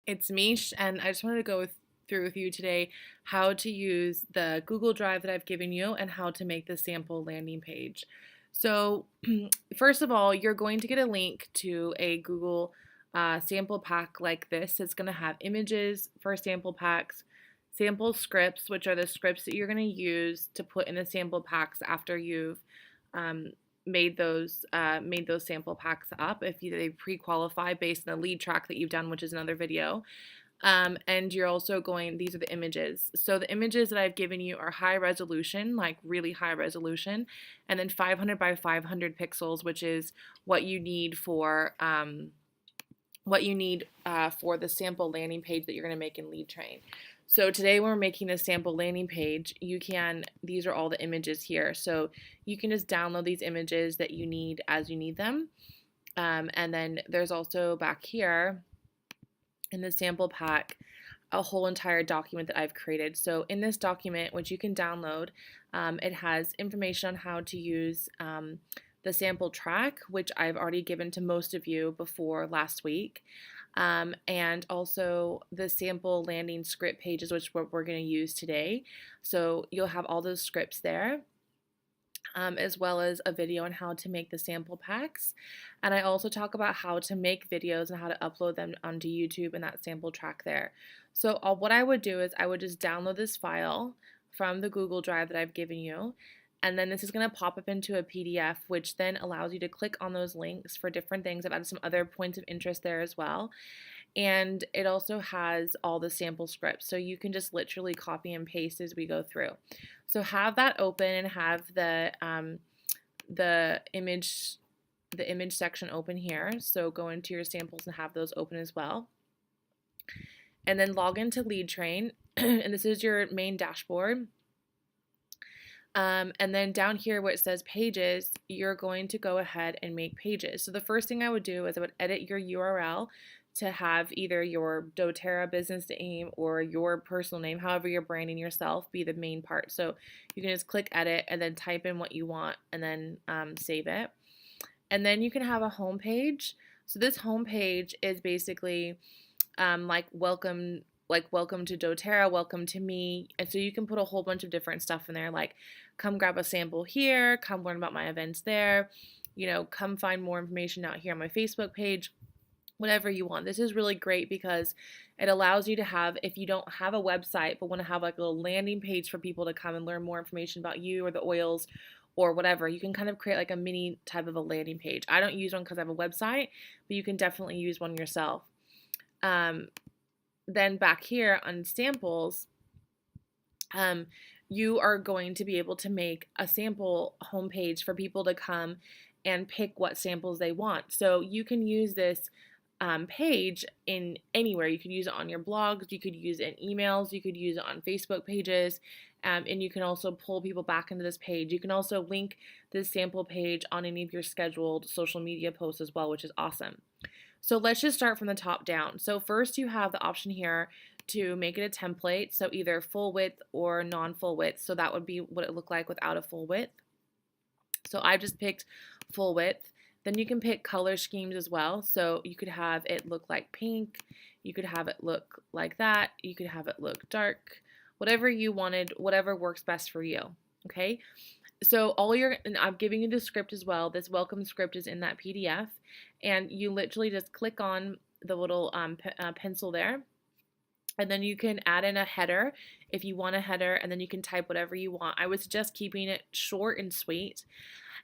It's Mish, and I just wanted to through with you today how to use the Google Drive that I've given you and how to make the sample landing page. So, first of all, you're going to get a link to a Google sample pack like this. It's going to have images for sample packs, sample scripts, which are the scripts that you're going to use to put in the sample packs after you've um, made those sample packs up if they pre-qualify based on the lead track that you've done, which is another video. And you're also going, these are the images. So the images that I've given you are high resolution, like really high resolution, and then 500 by 500 pixels, which is what you need for the sample landing page that you're going to make in Lead Train. So today when we're making a sample landing page, these are all the images here. So you can just download these images that you need as you need them. And then there's also back here in the sample pack a whole entire document that I've created. So in this document, which you can download, it has information on how to use the sample track, which I've already given to most of you before last week, and also the sample landing script pages, which we're going to use today. So you'll have all those scripts there. As well as a video on how to make the sample packs. And I also talk about how to make videos and how to upload them onto YouTube and that sample track there. So what I would do is I would just download this file from the Google Drive that I've given you. And then this is going to pop up into a PDF, which then allows you to click on those links for different things. I've added some other points of interest there as well. And it also has all the sample scripts, so you can just literally copy and paste as we go through. So have that open and have the image section open here. So go into your samples and have those open as well. And then log into Lead Train, and this is your main dashboard. And then down here where it says pages, you're going to go ahead and make pages. So the first thing I would do is I would edit your URL to have either your doTERRA business name or your personal name, however you're branding yourself, be the main part. So you can just click edit and then type in what you want and then save it. And then you can have a home page. So this home page is basically like welcome to doTERRA, welcome to me. And so you can put a whole bunch of different stuff in there, like come grab a sample here, come learn about my events there, come find more information out here on my Facebook page, whatever you want. This is really great because it allows you to have, if you don't have a website but want to have like a little landing page for people to come and learn more information about you or the oils or whatever, you can kind of create like a mini type of a landing page. I don't use one because I have a website, but you can definitely use one yourself. Then back here on samples, you are going to be able to make a sample homepage for people to come and pick what samples they want. So you can use this page in anywhere. You could use it on your blogs, you could use it in emails, you could use it on Facebook pages, and you can also pull people back into this page. You can also link this sample page on any of your scheduled social media posts as well, which is awesome. So let's just start from the top down. So first you have the option here to make it a template, so either full width or non-full width. So that would be what it looked like without a full width. So I just picked full width. Then you can pick color schemes as well. So you could have it look like pink, you could have it look like that, you could have it look dark, whatever you wanted, whatever works best for you, okay? So and I'm giving you the script as well. This welcome script is in that PDF, and you literally just click on the little pencil there, and then you can add in a header if you want a header, and then you can type whatever you want. I would suggest keeping it short and sweet.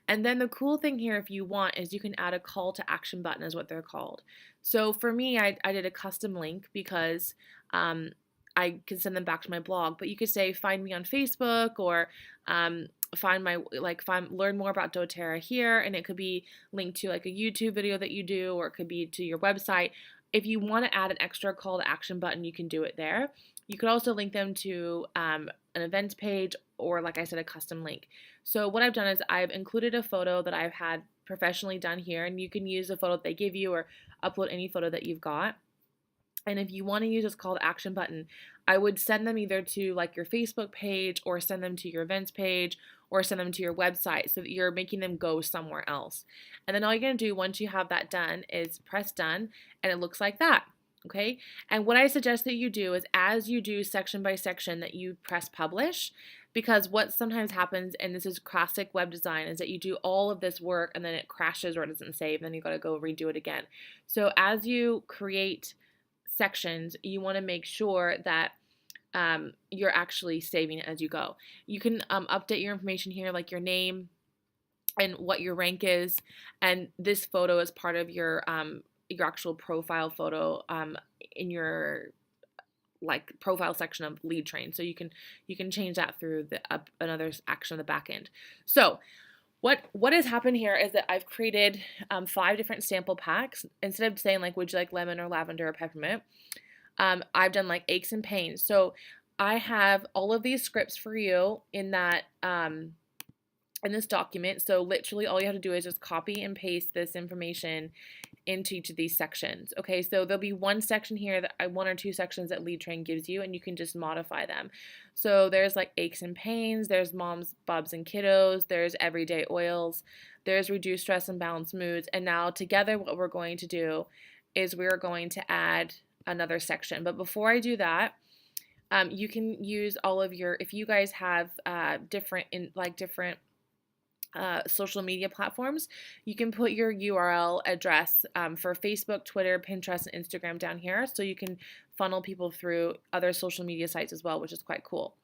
And then the cool thing here, if you want, is you can add a call to action button is what they're called. So for me, I did a custom link because I can send them back to my blog, but you could say, find me on Facebook, or learn more about doTERRA here, and it could be linked to like a YouTube video that you do, or it could be to your website. If you want to add an extra call to action button, you can do it there. You could also link them to an events page, or like I said, a custom link. So what I've done is I've included a photo that I've had professionally done here, and you can use the photo that they give you or upload any photo that you've got. And if you want to use this call to action button, I would send them either to like your Facebook page, or send them to your events page, or send them to your website, so that you're making them go somewhere else. And then all you're going to do once you have that done is press done, and it looks like that. Okay, and what I suggest that you do is as you do section by section that you press publish, because what sometimes happens, and this is classic web design, is that you do all of this work and then it crashes or it doesn't save, then you got to go redo it again. So as you create sections, you want to make sure that you're actually saving it as you go. You can update your information here, like your name and what your rank is, and this photo is part of your actual profile photo in your like profile section of lead train. So you can change that through the another action on the back end. So what has happened here is that I've created 5 different sample packs. Instead of saying like, would you like lemon or lavender or peppermint, I've done like aches and pains. So I have all of these scripts for you in that in this document. So literally all you have to do is just copy and paste this information into each of these sections. Okay, so there'll be one section here that 1 or 2 sections that Lead Train gives you, and you can just modify them. So there's like aches and pains, there's moms, bubs, and kiddos, there's everyday oils, there's reduce stress and balance moods, and now together what we're going to do is we're going to add another section. But before I do that, you can use all of your, if you guys have different social media platforms, you can put your URL address for Facebook, Twitter, Pinterest, and Instagram down here, so you can funnel people through other social media sites as well, which is quite cool.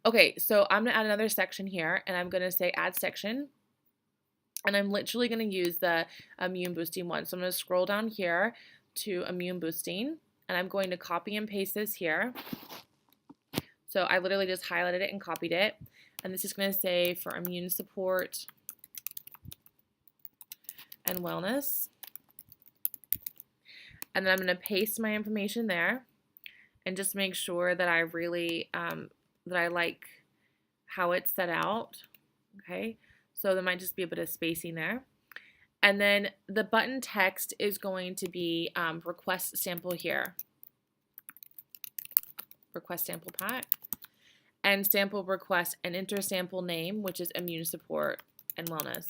Okay, so I'm going to add another section here, and I'm going to say add section, and I'm literally going to use the immune boosting one. So I'm going to scroll down here to immune boosting, and I'm going to copy and paste this here. So I literally just highlighted it and copied it. And this is going to say for immune support and wellness. And then I'm going to paste my information there and just make sure that I really, that I like how it's set out. Okay, so there might just be a bit of spacing there. And then the button text is going to be request sample here. Request sample pack. And sample request and enter sample name, which is immune support and wellness.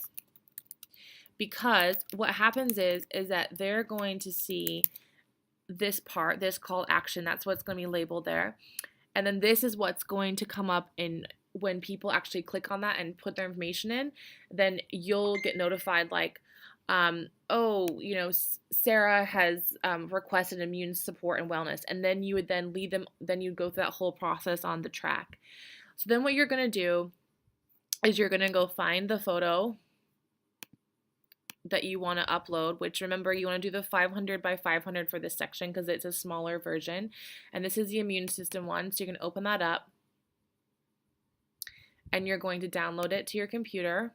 Because what happens is that they're going to see this part, this call action, that's what's going to be labeled there. And then this is what's going to come up in when people actually click on that and put their information in, then you'll get notified like, oh, you know, Sarah has requested immune support and wellness, and then you would then lead them, then you'd go through that whole process on the track. So then what you're going to do is you're going to go find the photo that you want to upload, which remember you want to do the 500 by 500 for this section because it's a smaller version, and this is the immune system one, so you can open that up and you're going to download it to your computer.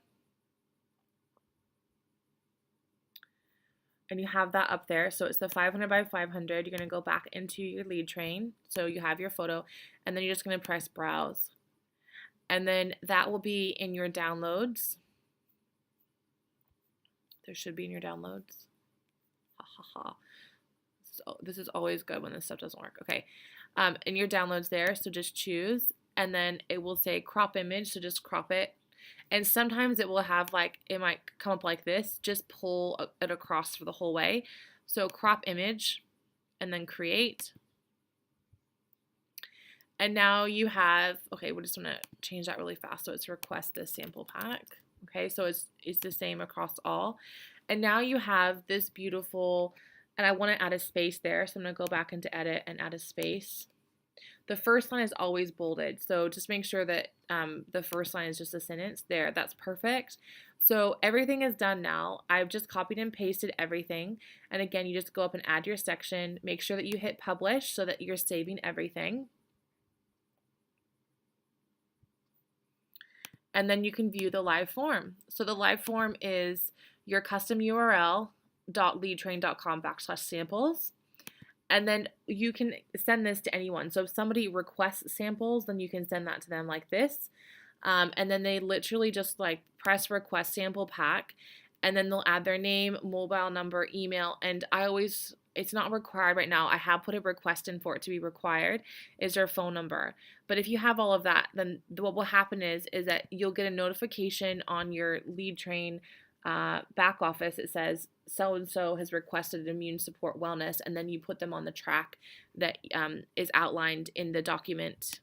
And you have that up there. So it's the 500 by 500. You're going to go back into your lead train. So you have your photo. And then you're just going to press browse. And then that will be in your downloads. There should be in your downloads. Ha ha ha. So this is always good when this stuff doesn't work. Okay. In your downloads there. So just choose. And then it will say crop image. So just crop it. And sometimes it will have like, it might come up like this, just pull it across for the whole way. So crop image and then create. And now you have, okay, we're just gonna change that really fast. So it's request this sample pack. Okay, so it's the same across all. And now you have this beautiful, and I wanna add a space there. So I'm gonna go back into edit and add a space. The first line is always bolded, so just make sure that the first line is just a sentence there. That's perfect. So everything is done now. I've just copied and pasted everything. And again, you just go up and add your section. Make sure that you hit publish so that you're saving everything. And then you can view the live form. So the live form is your custom URL .leadtrain.com/samples. And then you can send this to anyone. So if somebody requests samples, then you can send that to them like this. And then they literally just like press request sample pack, and then they'll add their name, mobile number, email. And it's not required right now. I have put a request in for it to be required, is their phone number. But if you have all of that, then what will happen is that you'll get a notification on your lead train back office, it says so-and-so has requested immune support wellness, and then you put them on the track that is outlined in the document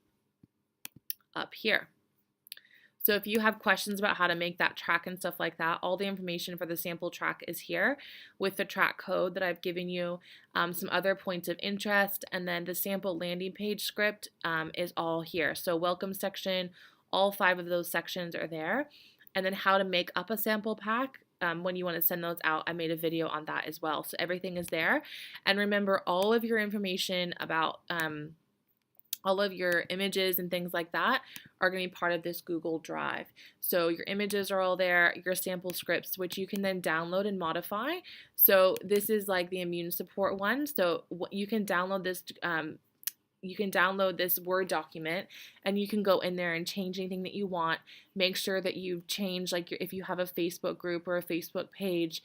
up here. So if you have questions about how to make that track and stuff like that, all the information for the sample track is here with the track code that I've given you, some other points of interest, and then the sample landing page script is all here. So welcome section, all 5 of those sections are there. And then how to make up a sample pack. When you want to send those out, I made a video on that as well. So everything is there. And remember, all of your information about all of your images and things like that are going to be part of this Google Drive. So your images are all there, your sample scripts, which you can then download and modify. So this is like the immune support one. So you can download this. You can download this Word document, and you can go in there and change anything that you want. Make sure that you've changed, like if you have a Facebook group or a Facebook page,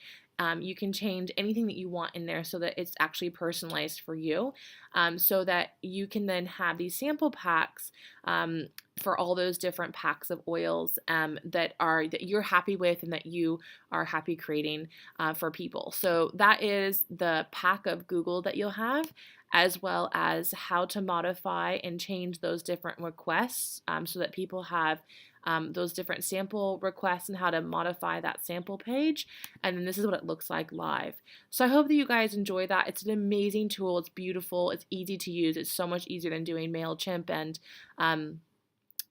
you can change anything that you want in there so that it's actually personalized for you, so that you can then have these sample packs for all those different packs of oils that you're happy with and that you are happy creating for people. So that is the pack of Google that you'll have, as well as how to modify and change those different requests so that people have those different sample requests and how to modify that sample page. And then this is what it looks like live. So I hope that you guys enjoy that. It's an amazing tool. It's beautiful. It's easy to use. It's so much easier than doing MailChimp and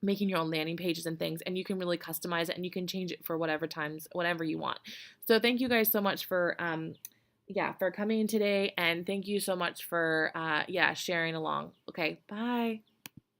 making your own landing pages and things, and you can really customize it and you can change it for whatever you want. So thank you guys so much for for coming in today, and thank you so much for sharing along. Okay, bye.